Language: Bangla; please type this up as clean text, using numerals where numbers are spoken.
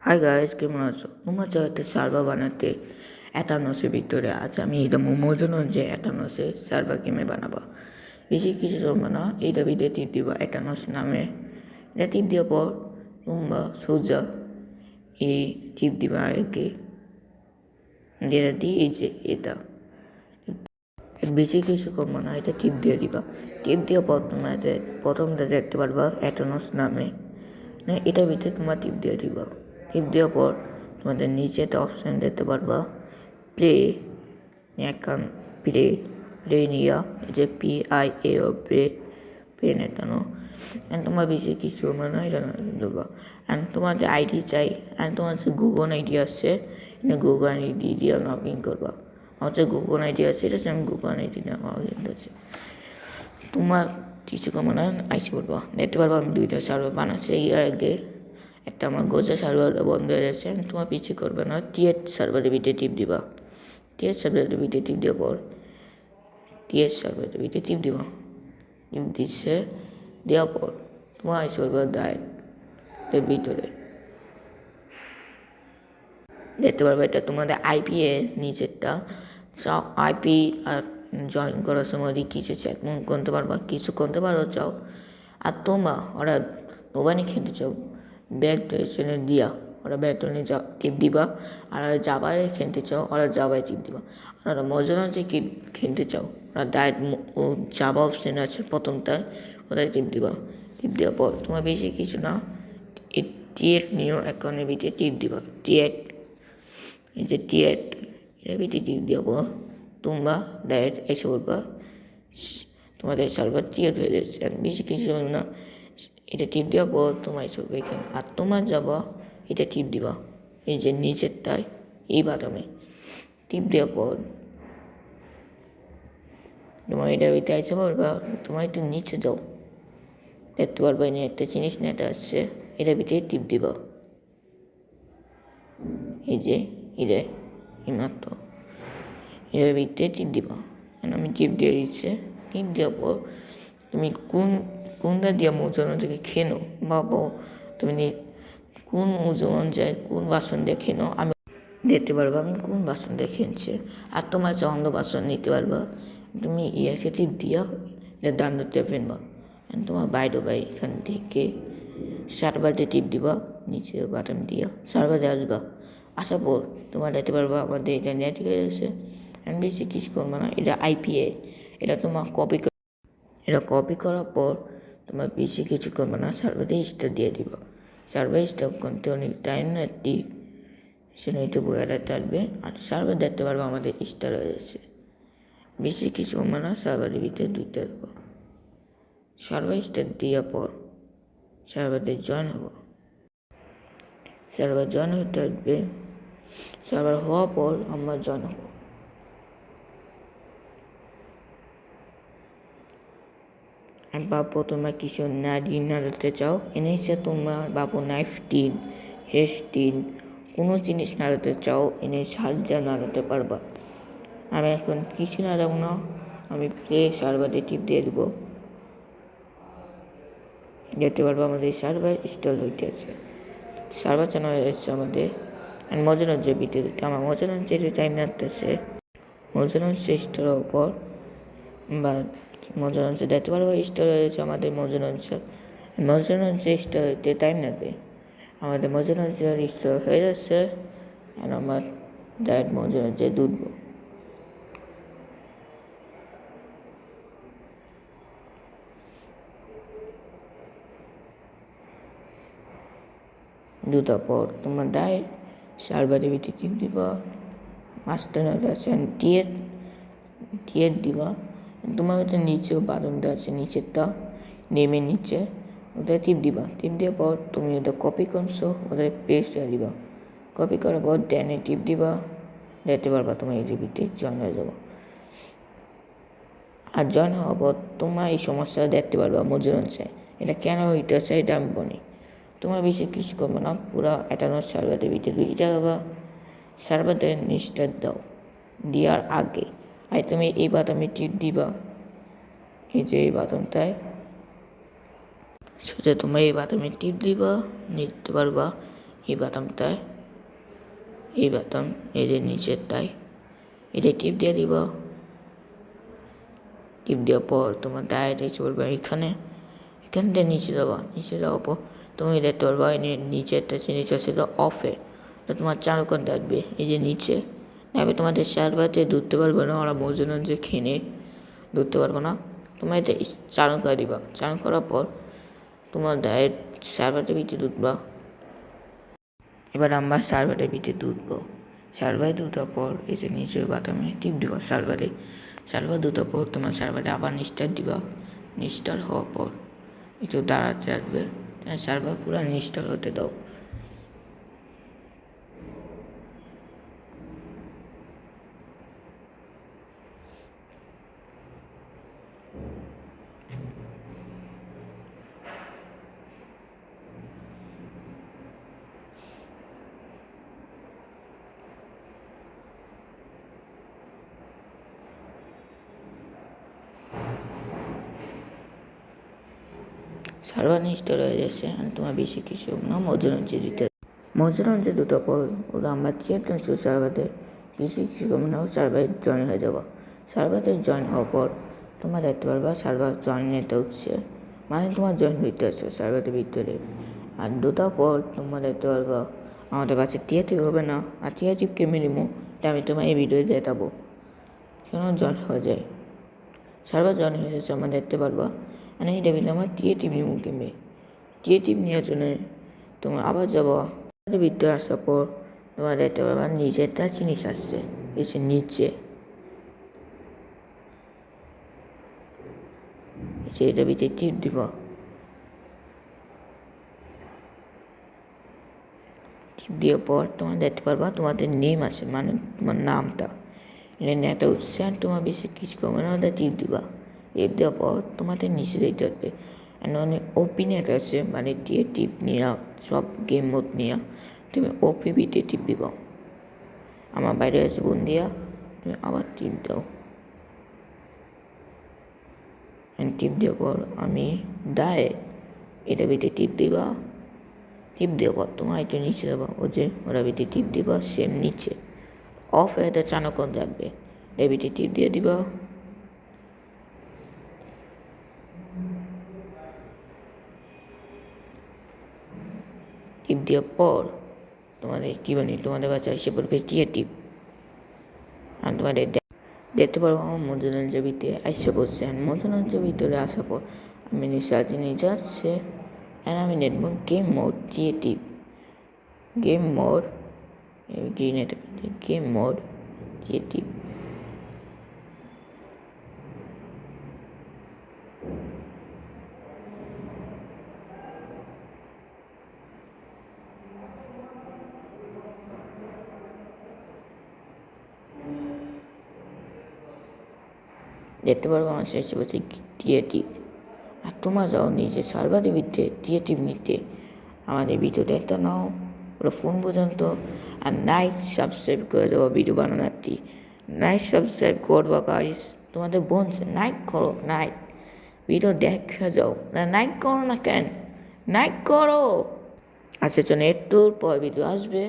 হাই গাইস, কেমন আছো? তোমরা চাও একটা সার্ভার বানাতে অ্যাটানোসের ভিতরে। আজ আমি এটা মোমোর জন্য যে অ্যাটানোসের সার্ভার গেমে বানাবো। বেশি কিছু জমবে না, এইটা ভিতরে টিপ দিবা অ্যাটানোস নামে। এটা টিপ দেওয়ার পর তোমরা সোজা এই টিপ দিবা একে, যেটা দিয়ে এই যে এটা বেশি কিছু করবো না, এটা টিপ দিয়ে দিবা। টিপ দেওয়ার পর তোমরা প্রথমটা দেখতে পারবা অ্যাটানোস নামে, এটার ভিতরে তোমার টিপ দিয়ে দিবা। টিপ দেওয়ার পর তোমাদের নিচে একটা অপশান দেখতে পারবা প্লে, এখন প্লে নিয়া যে PIA ও প্লে নেটানো। অ্যান্ড তোমার বেশি কিছু মানে এটা দেবা। অ্যান্ড তোমাদের আইডি চাই, অ্যান্ড তোমার যে গুগল আইডি আসছে গুগল আইডি দিয়ে লগ ইন করবা। আমার যে গুগল আইডি আছে এটা আমি গুগল আইডি দিয়ে লগ ইন করছি। তোমার কিছু কমানো আইসি পড়বা, দেখতে পারবো আমি দুইটা সার্ভার বানাচ্ছি। এই আগে একটা আমার গোজা সার্ভার বন্ধ হয়ে যাচ্ছে, তোমার পিছিয়ে করবে না। টিএট সার্ভারের ভিতরে টিপ দিবা। টিএট সার্ভারের ভিতরে টিপ দেওয়ার পর টিএট সার্ভারের ভিতরে টিপ দিবা। টিপ দিচ্ছে দেওয়ার পর তোমার আইসি পড়বা ডাইরেক্টের ভিতরে। দেখতে পারবে এটা তোমাদের আইপি এর নিচেরটা। সব আইপি আর জয়েন করার সময় কিছু চ্যাট করতে পারবা, কিছু করতে পারো চাও। আর তোমরা ওরা মোবাইলে খেলতে চাও ব্যাগ টেনে দিয়া ওরা ব্যাগ টেনে টিপ দিবা। আর ওরা জাবায় খেলতে চাও ওরা জাবায় টিপ দিবা। আর ওরা মজা যে খেলতে চাও ওরা ডাইরেক্ট জাবা অপশান আছে প্রথমটায়, ওটাই টিপ দিবা। টিপ দেওয়ার পর তোমার বেশি কিছু না, টিএট নিও অ্যাকাউন্টের ভিতরে টিপ দিবা। টিএট এই যে টিএট এর ভিতরে টিপ দেবো, তোমরা ডাইরেক্ট এসে বলবা তোমাদের সার্ভার টিএট হয়ে যাচ্ছে। আর বেশি কিছু না, এটা টিপ দেওয়ার পর তোমার এসে বলবে এখানে। আর তোমার যাবা এটা টিপ দিবা এই যে নিচেরটায় এই বাদামে টিপ দেওয়ার পর তোমার এটা ভিতরে এসে বলবা তোমার একটু নিচে যাও, দেখতে পারবা এনে একটা জিনিস নেটা আসছে, এটা ভিতরে টিপ দিবা। এই যে এটা এইমাত্র এটার ভিতরে টিপ দিবা। আমি টিপ দিয়ে দিচ্ছে। টিপ দেওয়ার পর তুমি কোনটা দিয়ে ওজন থেকে খেনো ভাবো, তুমি কোন ওজন যায় কোন বাসন দিয়ে খেনো আমি দেখতে পারবো আমি কোন বাসন দিয়ে খেয়েছি। আর তোমার যে অন্ধ বাসন নিতে পারবা, তুমি ইয়াকে টিপ দিয়া এটা ডান দিতে ফেলবা। তোমার বাইরে এখান থেকে সার্ভারে টিপ দিবা, নিচে বাটন দিয়া সার্ভারে আসবা। আসার পর তোমার দেখতে পারবা আমাদের এটা নেট হয়ে গেছে। আমি বেশি কিছু করবো না, এটা আইপিএ এটা তোমার এটা কপি করার পর তোমার বেশি কিছু করবে না, সার্ভারে স্টার দিয়ে দিব। সার্ভার স্টার করতে অনেক টাইম নেটটি সেটা একটু বইয়াটা থাকবে। আর সার্ভার দেখতে পারবো আমাদের স্টার হয়ে যাচ্ছে। বেশি কিছু করবে না, সার্ভারের ভিতরে দুইটা দেবো। সার্ভার স্টার দেওয়ার পর সার্ভারে জয়েন হবো। সার্ভার জয়েন হতে থাকবে। সার্ভার হওয়ার পর আমরা জয়েন হবো। বাবু তোমরা কিছু নাড়াতে চাও এনেছে, তোমার বাবু নাইফ টিন হেস টিন কোনো জিনিস নাড়াতে চাও এনে সাহায্য নাড়াতে পারবা। আমি এখন কিছু নাড়াবো না, আমি প্লে সার্ভারে টিপ দিয়ে দেবো। দেখতে পারবো আমাদের সার্ভার ইনস্টল হইতে আছে। সার্ভার চালানো হয়ে যাচ্ছে আমাদের। আর মজুরঞ্জের ভিতরে আমার মজুরঞ্জের টাইম লাগতেছে। মজুরঞ্জ স্টোরের ওপর বা মজুরঞ্জ দেখতে পারবো স্টোর হয়েছে আমাদের মজুরঞ্জ স্টোর হইতে টাইম লাগবে। আমাদের মজুরঞ্জের স্টোর হয়ে যাচ্ছে। আর আমার ডাইরেক্ট মজুরঞ্জে দুধবো। দুটার পর তোমার ডাইরেক্ট সার্ভারের ভিতরে টিপ দিবা। মাস্টার আছে টিএট দিবা। তোমার হচ্ছে নিচেও বাদনটা আছে, নিচেরটা নেমে নিচে ওটা টিপ দিবা। টিপ দেওয়ার পর তুমি ওটা কপি করছো, ওটা পেস্ট দিয়ে দিবা। কপি করার পর ড্যানে টিপ দিবা, দেখতে পারবা তোমার এই ভিতরে জয়েন হয়ে যাবো। আর জয়েন হওয়ার পর তোমার এই সমস্যাটা দেখতে পারবা মজুরঞ্জে এটা কেন হইতেছে এটা আমি বলি। তোমার বেশি কিছু করবো না, পুরো অ্যাটানোস সার্ভারের ভিতরে দুইটা বা সার্ভারে নিস্টার দাও। দেওয়ার আগে আর তুমি এই বাদামে টিপ দিবা, এই যে এই বাদামটায় সোজা তোমার এই বাদামে টিপ দিবা, নিতে পারবা এই বাটনটায়, এই বাটন এই যে নিচেরটায়, এটা টিপ দিয়ে দিব। টিপ দেওয়ার পর তোমার ডাইরেক্ট এসে পড়বে এখান থেকে নিচে যাওয়া, নিচে যাওয়ার পর তুমি দেখতে পারবা নিচেরটা নিচে ছিল অফে, তো তোমার চালু করে ডাকবে এই যে নিচে। তবে তোমাদের সার্ভারতে ধরতে পারবে না, ওরা মোজন যে খেনে ধরতে পারবো না। তোমার এটা চালু করে দিবা, চালু করার পর তোমার ডাইরেক্ট সার্ভারের ভিতরে ঢুকবা। এবার আমরা সার্ভারের ভিতরে ঢুকবো। সার্ভারে ঢুকার পর এই যে নিচের বাটনে টিপ দিবা সার্ভার ঢুকার পর তোমার সার্ভারে আবার নিস্টার দিবা। নিস্টার হওয়ার পর একটু দাঁড়াতে রাখবে, সার্ভার পুরো নিস্টার হতে দাও। সার্ভার ইনস্টল হয়ে যাচ্ছে, আর তোমার বেশি কিছু না মজুরঞ্জি দুটো পর ওরা আমরা তিনশো সার্ভারে বেশি কিছু না সার্ভারে জয়েন হয়ে যাবো। সার্ভারে জয়েন হওয়ার পর তোমরা দেখতে পারবা সার্ভার জয়েন নিতে হচ্ছে, মানে তোমার জয়েন হইতে হচ্ছে সার্ভারের ভিতরে। আর দুটার পর তোমরা দেখতে পারবা আমাদের কাছে টিআরটিপ হবে না, আর টিআরটিপ কেমে নিবো এটা আমি তোমার এই ভিডিওতে দেখাবো কেন জয়েন হয়ে যায়। সার্ভার জয়েন হয়ে যাচ্ছে আমরা দেখতে পারবা, মানে এই টেবিলে আমার টিআরটিপ নিবো কেমে। টিআরটিপ নেওয়ার জন্য তোমার আবার যাবো ভিতরে আসার পর তোমার দেখতে পারবা নিচেরটা জিনিস আসছে, এসে নিচে এটা ভিতরে টিপ দিব। টিপ দেওয়ার পর তোমার দেখতে পারবা তোমাদের নেম আছে, মানে তোমার নামটা এটা নেটা উঠছে, আর তোমার বেশি কিছু করবে না, ওটা টিপ দিবা। টিপ দেওয়ার পর তোমাদের নিচে যেতে হবে, অনেক ওপিনেট আছে, মানে দিয়ে টিপ নেওয়া সব গেম মোড নেওয়া, তুমি ওপিবিতে টিপ দিব। আমার বাইরে আছে বন্দিয়া, তুমি আবার টিপ দাও। টিপ দেওয়ার পর আমি ডাইরেক্ট এটা ভিতরে টিপ দিবা। টিপ দেওয়ার পর তোমার একটু নিচে যাবা, ও যে ওরা ভিতরে টিপ দিবা, সেম নিচে অফ এটা চানকন রাখবে, এটা ভিতরে টিপ দিয়ে দিবা। টিপ দেওয়ার পর তোমাদের কী বানি তোমাদের বাচ্চা এসে পড়বে টিপ, আর তোমাদের দেখতে পারবো আমার মজুরঞ্জের ভিতরে এসে পড়ছে। আর মজুরঞ্জের ভিতরে আসার পর আমি নিঃশ্বাসে নিয়ে যাচ্ছে, আর আমি দেখব গেম মোড টিপ, গেম মোড গ্রিনে গেম মোড টিপ। দেখতে পারবো আমার শেষে বলছে টিপ, আর তোমরা যাও নিজে সার্ভারের ভিতরে টিপ নিতে আমাদের ভিডিওটা একটা নাও ওরা ফোন পর্যন্ত, আর নাইট সাবস্ক্রাইব করে দেবো ভিডিও বানানোরটি। নাইট সাবস্ক্রাইব করবো গাইস, তোমাদের বলছে নাইট করো, নাইট ভিডিও দেখা যাও না, নাইট করো না কেন, নাইট করো। আচ্ছা চলো একটুর পর ভিডিও আসবে।